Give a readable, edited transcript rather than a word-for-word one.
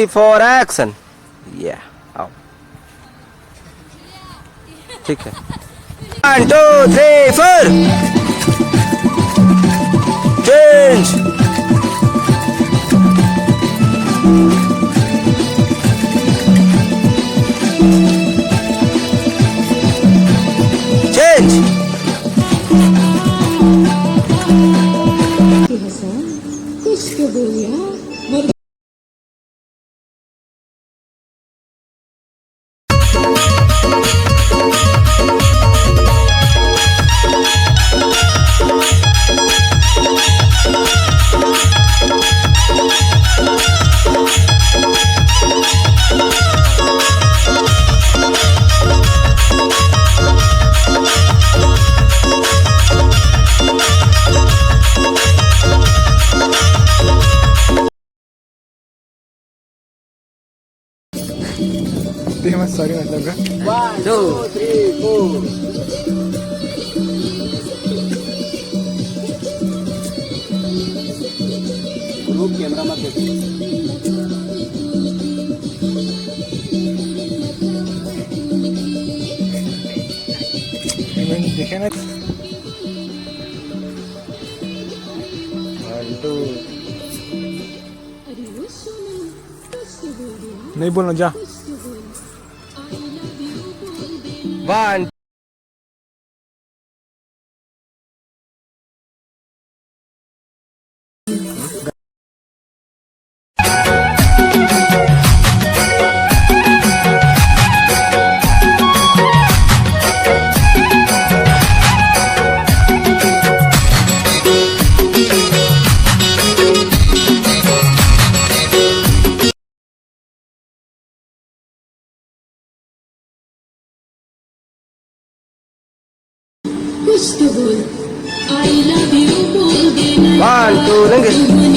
For action. Yeah. आओ. ठीक है. 1, 2, 3, 4. Change. Change. कुछ तो बोलिया सॉरी मतलब का 1, 2, 3, 4. ग्रुप कैमरा मत देखे ना 1, 2 नहीं बोलना जा 1. कुछ तो बोल I love you बोल देना 1, 2, लंगे